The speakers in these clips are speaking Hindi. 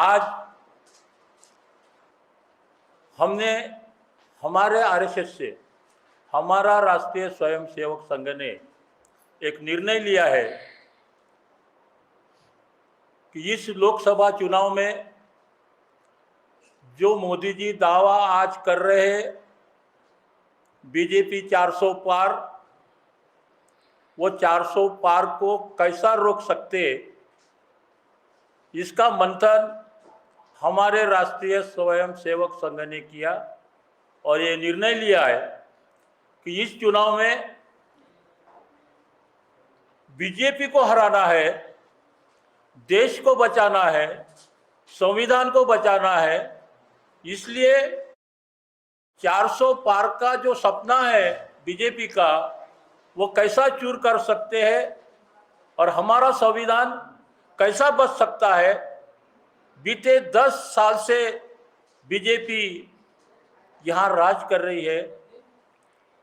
आज हमने हमारे आरएसएस से, हमारा राष्ट्रीय स्वयंसेवक संघ ने एक निर्णय लिया है कि इस लोकसभा चुनाव में जो मोदी जी दावा आज कर रहे हैं बीजेपी 400 पार, वो 400 पार को कैसा रोक सकते, इसका मंथन हमारे राष्ट्रीय स्वयंसेवक संघ ने किया और ये निर्णय लिया है कि इस चुनाव में बीजेपी को हराना है, देश को बचाना है, संविधान को बचाना है। इसलिए 400 पार का जो सपना है बीजेपी का, वो कैसा चूर कर सकते हैं और हमारा संविधान कैसा बच सकता है। बीते 10 साल से बीजेपी यहाँ राज कर रही है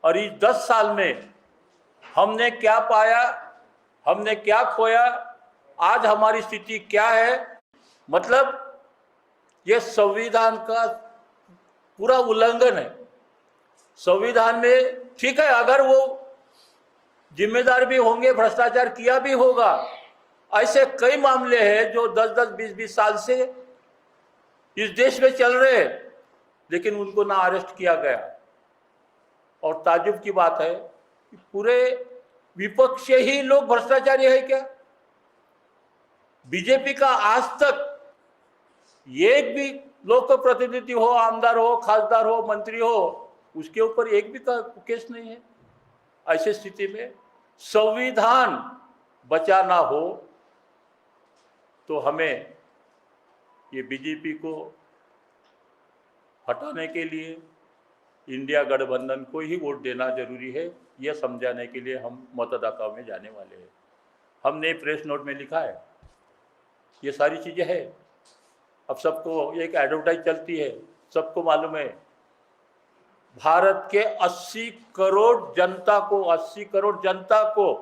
और इस 10 साल में हमने क्या पाया, हमने क्या खोया, आज हमारी स्थिति क्या है। मतलब ये संविधान का पूरा उल्लंघन है। संविधान में ठीक है, अगर वो जिम्मेदार भी होंगे, भ्रष्टाचार किया भी होगा, ऐसे कई मामले हैं जो 10-10, 20-20 साल से इस देश में चल रहे हैं, लेकिन उनको ना अरेस्ट किया गया। और ताज्जुब की बात है कि पूरे विपक्ष से ही लोग भ्रष्टाचारी है क्या? बीजेपी का आज तक एक भी लोक प्रतिनिधि हो, आमदार हो, खासदार हो, मंत्री हो, उसके ऊपर एक भी केस नहीं है। ऐसी स्थिति में संविधान बचाना हो तो हमें ये बीजेपी को हटाने के लिए इंडिया गठबंधन को ही वोट देना जरूरी है। यह समझाने के लिए हम मतदाताओं में जाने वाले हैं। हमने प्रेस नोट में लिखा है, ये सारी चीज़ें हैं। अब सबको एक एडवर्टाइज चलती है, सबको मालूम है भारत के 80 करोड़ जनता को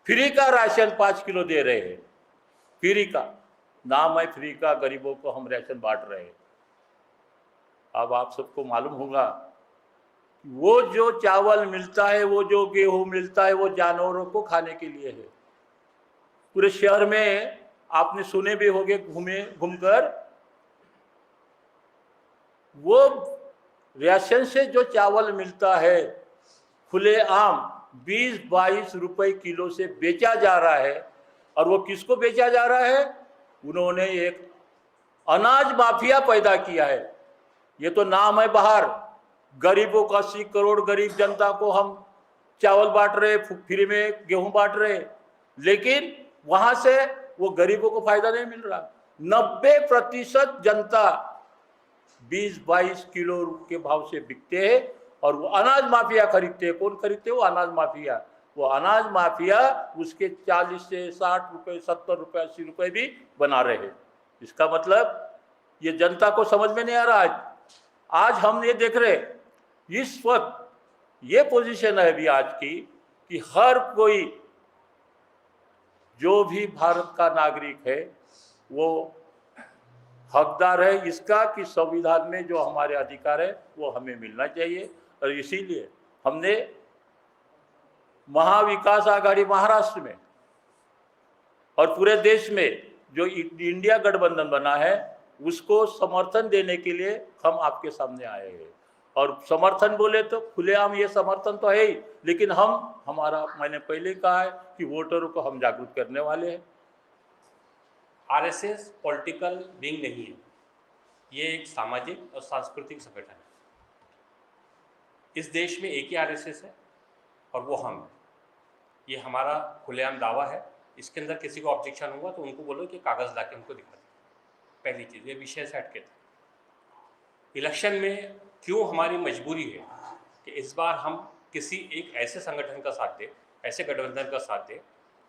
फ्री का राशन 5 किलो दे रहे हैं। फ्री का नाम है, फ्री का, गरीबों को हम राशन बांट रहे हैं। अब आप सबको मालूम होगा वो जो चावल मिलता है, वो जो गेहूं मिलता है, वो जानवरों को खाने के लिए है। पूरे शहर में आपने सुने भी होंगे घूमकर, वो राशन से जो चावल मिलता है खुलेआम 20-22 रुपए किलो से बेचा जा रहा है। और वो किसको बेचा जा रहा है? उन्होंने एक अनाज माफिया पैदा किया है। ये तो नाम है बाहर, गरीबों को 80 करोड़ गरीब जनता को हम चावल बांट रहे, फ्री में गेहूं बांट रहे, लेकिन वहां से वो गरीबों को फायदा नहीं मिल रहा। 90% जनता 20-22 किलो के भाव से बिकते हैं और वो अनाज माफिया खरीदते हैं। कौन खरीदते हैं? वो अनाज माफिया। वो अनाज माफिया उसके 40 से 60 रुपए, 70 रुपए, 80 रुपए भी बना रहे हैं। इसका मतलब ये जनता को समझ में नहीं आ रहा। आज हम ये देख रहे, इस वक्त ये पोजीशन है अभी आज की कि हर कोई जो भी भारत का नागरिक है वो हकदार है इसका कि संविधान में जो हमारे अधिकार है वो हमें मिलना चाहिए। और इसीलिए हमने महाविकास आघाड़ी महाराष्ट्र में और पूरे देश में जो इंडिया गठबंधन बना है उसको समर्थन देने के लिए हम आपके सामने आए हैं। और समर्थन बोले तो खुलेआम ये समर्थन तो है ही, लेकिन मैंने पहले कहा है कि वोटरों को हम जागरूक करने वाले हैं। आरएसएस पॉलिटिकल विंग नहीं है, ये एक सामाजिक और सांस्कृतिक संगठन है। इस देश में एक ही आरएसएस है और वो हम हैं। ये हमारा खुलेआम दावा है। इसके अंदर किसी को ऑब्जेक्शन होगा तो उनको बोलो कि कागज़ ला के उनको दिखा दें। पहली चीज़, ये विषय से हटके था। इलेक्शन में क्यों हमारी मजबूरी है कि इस बार हम किसी एक ऐसे संगठन का साथ दें, ऐसे गठबंधन का साथ दें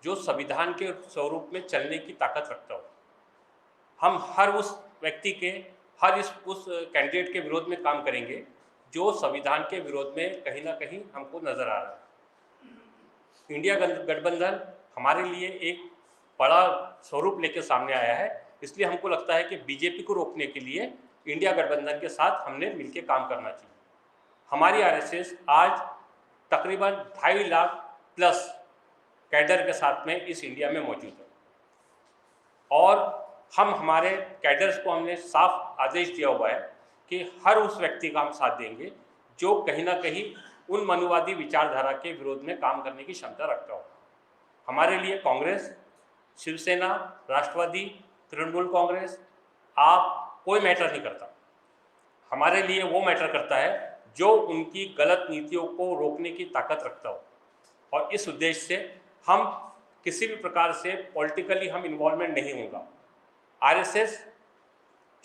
जो संविधान के स्वरूप में चलने की ताकत रखता हो। हम हर उस व्यक्ति के, उस कैंडिडेट के विरोध में काम करेंगे जो संविधान के विरोध में कहीं ना कहीं हमको नजर आ रहा है। इंडिया गठबंधन हमारे लिए एक बड़ा स्वरूप लेकर सामने आया है इसलिए हमको लगता है कि बीजेपी को रोकने के लिए इंडिया गठबंधन के साथ हमने मिलकर काम करना चाहिए। हमारी आरएसएस आज तकरीबन 2.5 लाख प्लस कैडर के साथ में इस इंडिया में मौजूद है और हम हमारे कैडर्स को हमने साफ आदेश दिया हुआ है कि हर उस व्यक्ति का हम साथ देंगे जो कहीं ना कहीं उन मनुवादी विचारधारा के विरोध में काम करने की क्षमता रखता हो। हमारे लिए कांग्रेस, शिवसेना, राष्ट्रवादी, तृणमूल कांग्रेस, आप कोई मैटर नहीं करता। हमारे लिए वो मैटर करता है जो उनकी गलत नीतियों को रोकने की ताकत रखता हो और इस उद्देश्य से हम किसी भी प्रकार से पॉलिटिकली हम इन्वॉल्वमेंट नहीं होगा। आरएसएस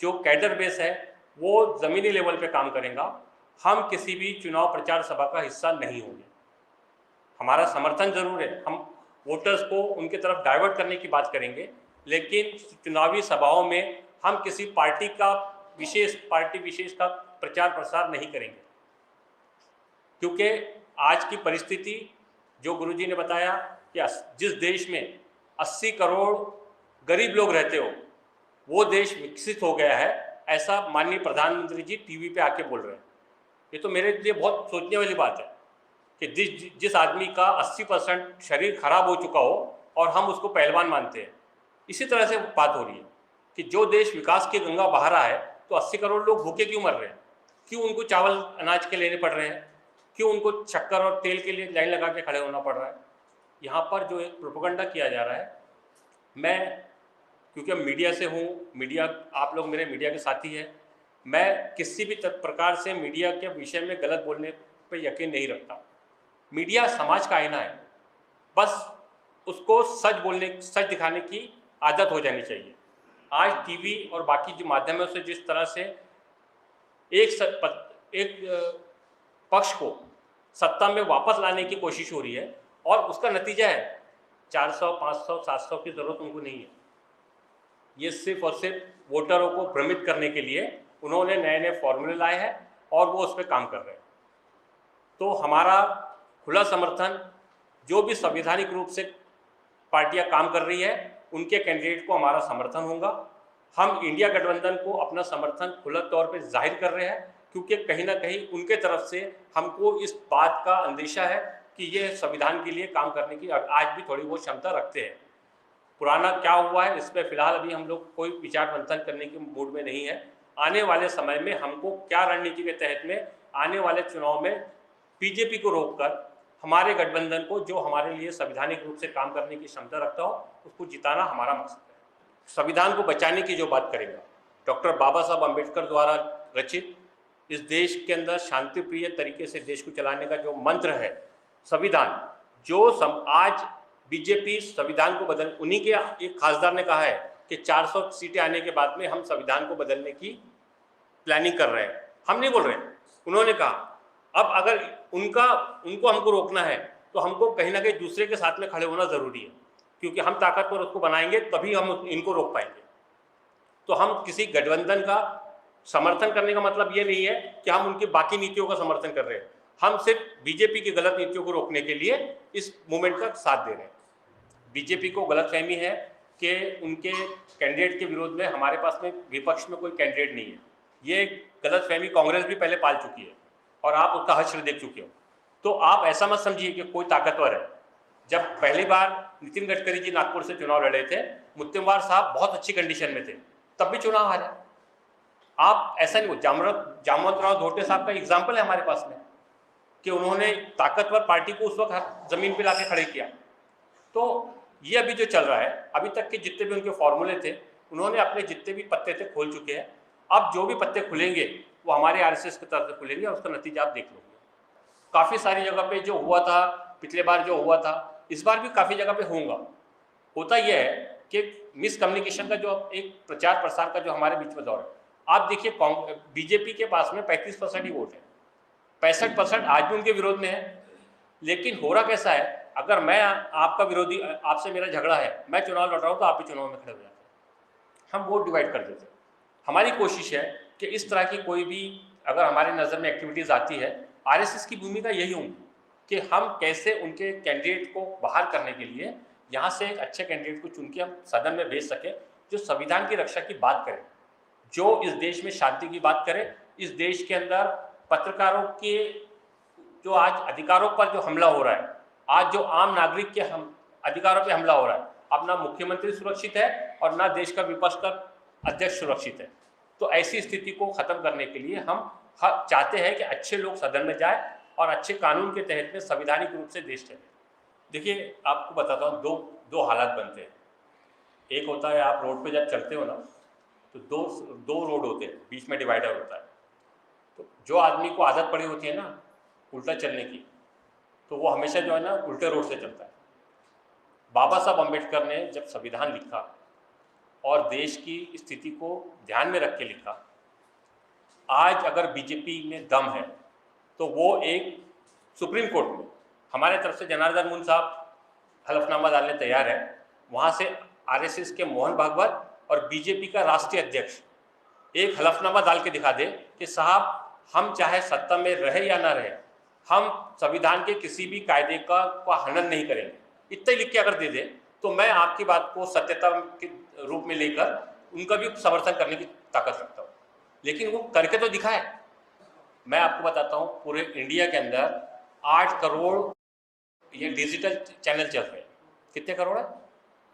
जो कैडर बेस है वो ज़मीनी लेवल पे काम करेगा, हम किसी भी चुनाव प्रचार सभा का हिस्सा नहीं होंगे। हमारा समर्थन जरूर है, हम वोटर्स को उनके तरफ डाइवर्ट करने की बात करेंगे, लेकिन चुनावी सभाओं में हम किसी पार्टी विशेष का प्रचार प्रसार नहीं करेंगे, क्योंकि आज की परिस्थिति जो गुरुजी ने बताया कि जिस देश में 80 करोड़ गरीब लोग रहते हो वो देश विकसित हो गया है, ऐसा माननीय प्रधानमंत्री जी टीवी पे आके बोल रहे हैं। ये तो मेरे लिए बहुत सोचने वाली बात है कि जिस आदमी का 80% शरीर खराब हो चुका हो और हम उसको पहलवान मानते हैं। इसी तरह से बात हो रही है कि जो देश विकास की गंगा बहा रहा है तो 80 करोड़ लोग भूखे क्यों मर रहे हैं, क्यों उनको चावल अनाज के लेने पड़ रहे हैं, क्यों उनको शक्कर और तेल के लिए लाइन लगा के खड़े होना पड़ रहा है। यहाँ पर जो एक प्रोपेगेंडा किया जा रहा है, मैं क्योंकि मीडिया से हूँ, मीडिया आप लोग मेरे मीडिया के साथी हैं, मैं किसी भी प्रकार से मीडिया के विषय में गलत बोलने पे यकीन नहीं रखता। मीडिया समाज का आईना है, बस उसको सच दिखाने की आदत हो जानी चाहिए। आज टीवी और बाकी जो माध्यमों से जिस तरह से एक पक्ष को सत्ता में वापस लाने की कोशिश हो रही है और उसका नतीजा है 400, 500, 700 की ज़रूरत उनको नहीं है। ये सिर्फ और सिर्फ वोटरों को भ्रमित करने के लिए उन्होंने नए नए फॉर्मूले लाए हैं और वो उस पर काम कर रहे हैं। तो हमारा खुला समर्थन, जो भी संवैधानिक रूप से पार्टियां काम कर रही है उनके कैंडिडेट को हमारा समर्थन होगा। हम इंडिया गठबंधन को अपना समर्थन खुला तौर पे जाहिर कर रहे हैं, क्योंकि कहीं ना कहीं उनके तरफ से हमको इस बात का अंदेशा है कि ये संविधान के लिए काम करने की आज भी थोड़ी बहुत क्षमता रखते हैं। पुराना क्या हुआ है इस पर फिलहाल अभी हम लोग कोई विचार मंथन करने के मूड में नहीं है। आने वाले समय में हमको क्या रणनीति के तहत में आने वाले चुनाव में बीजेपी को रोककर हमारे गठबंधन को, जो हमारे लिए संवैधानिक रूप से काम करने की क्षमता रखता हो, उसको जिताना हमारा मकसद है। संविधान को बचाने की जो बात करेगा, डॉक्टर बाबा साहब अम्बेडकर द्वारा रचित इस देश के अंदर शांति प्रिय तरीके से देश को चलाने का जो मंत्र है संविधान, जो आज बीजेपी संविधान को बदल, उन्हीं के एक खासदार ने कहा है कि 400 सीटें आने के बाद में हम संविधान को बदलने की प्लानिंग कर रहे हैं। हम नहीं बोल रहे हैं, उन्होंने कहा। अब अगर उनको हमको रोकना है तो हमको कहीं ना कहीं दूसरे के साथ में खड़े होना ज़रूरी है, क्योंकि हम ताकतवर उसको बनाएंगे तभी हम इनको रोक पाएंगे। तो हम किसी गठबंधन का समर्थन करने का मतलब ये नहीं है कि हम उनकी बाकी नीतियों का समर्थन कर रहे हैं। हम सिर्फ बीजेपी की गलत नीतियों को रोकने के लिए इस मूवमेंट का साथ दे रहे हैं। बीजेपी को गलतफहमी है कि उनके कैंडिडेट के विरोध में हमारे पास में विपक्ष में कोई कैंडिडेट नहीं है। ये गलतफहमी कांग्रेस भी पहले पाल चुकी है और आप उसका हश्र देख चुके हो। तो आप ऐसा मत समझिए कि कोई ताकतवर है। जब पहली बार नितिन गडकरी जी नागपुर से चुनाव लड़े थे, मुत्तेमवार साहब बहुत अच्छी कंडीशन में थे, तब भी चुनाव हारे। आप ऐसा नहीं हो, जामवंतराव धोटे साहब का एग्जाम्पल है हमारे पास में कि उन्होंने ताकतवर पार्टी को उस वक्त जमीन पर लाके खड़े किया। तो ये अभी जो चल रहा है, अभी तक के जितने भी उनके फॉर्मूले थे, उन्होंने अपने जितने भी पत्ते थे खोल चुके हैं। अब जो भी पत्ते खुलेंगे वो हमारे आरएसएस की तरफ से खुलेंगे और उसका नतीजा आप देख लोगे। काफ़ी सारी जगह पे जो हुआ था, पिछले बार जो हुआ था, इस बार भी काफ़ी जगह पे होगा। होता यह है कि मिसकम्युनिकेशन का जो एक प्रचार प्रसार का जो हमारे बीच में दौर है, आप देखिए बीजेपी के पास में 35% ही वोट है, 65% आज भी उनके विरोध में है। लेकिन हो रहा कैसा है, अगर मैं आपका विरोधी, आपसे मेरा झगड़ा है, मैं चुनाव लड़ रहा हूँ तो आप भी चुनाव में खड़े हो जाते हैं, हम वोट डिवाइड कर देते हैं। हमारी कोशिश है कि इस तरह की कोई भी अगर हमारे नज़र में एक्टिविटीज़ आती है, आरएसएस की भूमिका यही होगी कि हम कैसे उनके कैंडिडेट को बाहर करने के लिए यहाँ से एक अच्छे कैंडिडेट को चुन के हम सदन में भेज सकें जो संविधान की रक्षा की बात करे, जो इस देश में शांति की बात करे, इस देश के अंदर पत्रकारों के जो आज अधिकारों पर जो हमला हो रहा है, आज जो आम नागरिक के अधिकारों पर हमला हो रहा है, अब ना मुख्यमंत्री सुरक्षित है और ना देश का विपक्ष का अध्यक्ष सुरक्षित है। तो ऐसी स्थिति को खत्म करने के लिए हम चाहते हैं कि अच्छे लोग सदन में जाए और अच्छे कानून के तहत में संवैधानिक रूप से देश चले। देखिए, आपको बताता हूँ, दो हालात बनते हैं। एक होता है, आप रोड पे जब चलते हो ना, तो दो रोड होते हैं, बीच में डिवाइडर होता है। तो जो आदमी को आदत पड़ी होती है ना उल्टा चलने की, तो वो हमेशा जो है ना उल्टे रोड से चलता है। बाबा साहब अम्बेडकर ने जब संविधान लिखा और देश की स्थिति को ध्यान में रख के लिखा, आज अगर बीजेपी में दम है तो वो एक सुप्रीम कोर्ट में हमारे तरफ से जनार्दन मुन साहब हलफनामा डालने तैयार है, वहाँ से आरएसएस के मोहन भागवत और बीजेपी का राष्ट्रीय अध्यक्ष एक हलफनामा डाल के दिखा दे कि साहब, हम चाहे सत्ता में रहे या ना रहे, हम संविधान के किसी भी कायदे का हनन नहीं करेंगे, इतना ही लिख के अगर दे दे तो मैं आपकी बात को सत्यता के रूप में लेकर उनका भी समर्थन करने की ताकत रखता हूँ। लेकिन वो करके तो दिखाए। मैं आपको बताता हूँ, पूरे इंडिया के अंदर 8 करोड़ ये डिजिटल चैनल चल रहे हैं। कितने करोड़ है?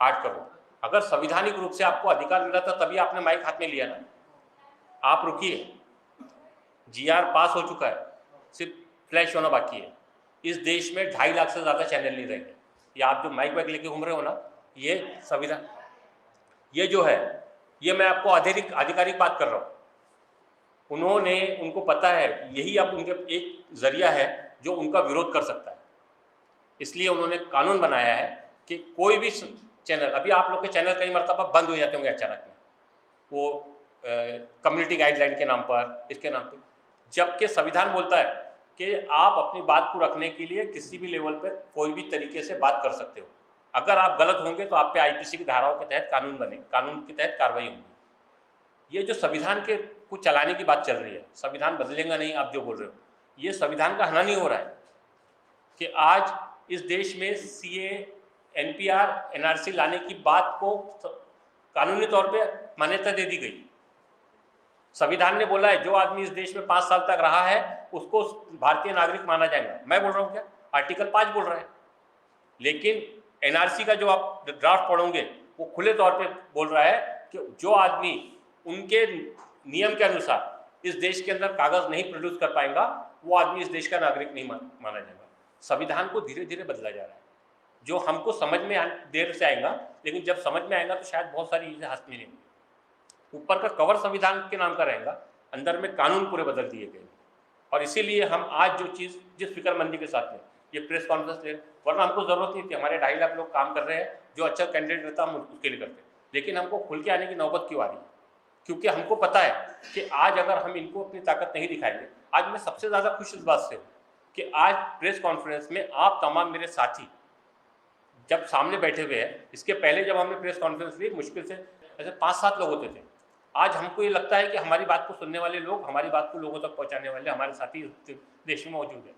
8 करोड़। अगर संवैधानिक रूप से आपको अधिकार मिला था तभी आपने माइक हाथ में लिया ना। आप रुकिए, जीआर पास हो चुका है, सिर्फ फ्लैश होना बाकी है। इस देश में 2.5 लाख से ज़्यादा चैनल नहीं रहेंगे। ये आप जो माइक वाइक लेके घूम रहे हो ना, ये संविधान, ये जो है, ये मैं आपको आधिकारिक बात कर रहा हूँ। उनको पता है यही अब उनके एक जरिया है जो उनका विरोध कर सकता है। इसलिए उन्होंने कानून बनाया है कि कोई भी चैनल, अभी आप लोग के चैनल कई मरतबा बंद हो जाते होंगे अचानक में, वो कम्युनिटी गाइडलाइन के नाम पर, इसके नाम पर, जबकि संविधान बोलता है कि आप अपनी बात को रखने के लिए किसी भी लेवल पर कोई भी तरीके से बात कर सकते हो। अगर आप गलत होंगे तो आप पे आईपीसी की धाराओं के तहत कानून बनेगा, कानून के तहत कार्रवाई होगी। ये जो संविधान के को चलाने की बात चल रही है, संविधान बदलेगा नहीं, आप जो बोल रहे हो, ये संविधान का हनन ही हो रहा है कि आज इस देश में सीए, एनपीआर, एनआरसी लाने की बात को कानूनी तौर पे मान्यता दे दी गई। संविधान ने बोला है जो आदमी इस देश में 5 साल तक रहा है उसको भारतीय नागरिक माना जाएगा। मैं बोल रहा हूँ क्या? आर्टिकल 5 बोल रहा है। लेकिन एनआरसी का जो आप ड्राफ्ट पढ़ोगे वो खुले तौर पे बोल रहा है कि जो आदमी उनके नियम के अनुसार इस देश के अंदर कागज नहीं प्रोड्यूस कर पाएगा वो आदमी इस देश का नागरिक नहीं माना जाएगा। संविधान को धीरे धीरे बदला जा रहा है, जो हमको समझ में देर से आएगा, लेकिन जब समझ में आएगा तो शायद बहुत सारी चीज़ें हाथ मिलेंगी। ऊपर का कवर संविधान के नाम का रहेगा, अंदर में कानून पूरे बदल दिए गए। और इसीलिए हम आज जो चीज़ जिस फिक्रमंदी के साथ में ये प्रेस कॉन्फ्रेंस ले, वरना हमको ज़रूरत नहीं थी। हमारे 2.5 लाख लोग काम कर रहे हैं, जो अच्छा कैंडिडेट रहता हम उसके लिए करते, लेकिन हमको खुल के आने की नौबत क्यों आ रही है? क्योंकि हमको पता है कि आज अगर हम इनको अपनी ताकत नहीं दिखाएंगे, आज मैं सबसे ज़्यादा खुश इस बात से हूँ कि आज प्रेस कॉन्फ्रेंस में आप तमाम मेरे साथी जब सामने बैठे हुए हैं। इसके पहले जब हमने प्रेस कॉन्फ्रेंस ली, मुश्किल से ऐसे 5-7 लोग होते थे। आज हमको ये लगता है कि हमारी बात को सुनने वाले लोग, हमारी बात को लोगों तक पहुंचाने वाले हमारे साथी देश में मौजूद हैं।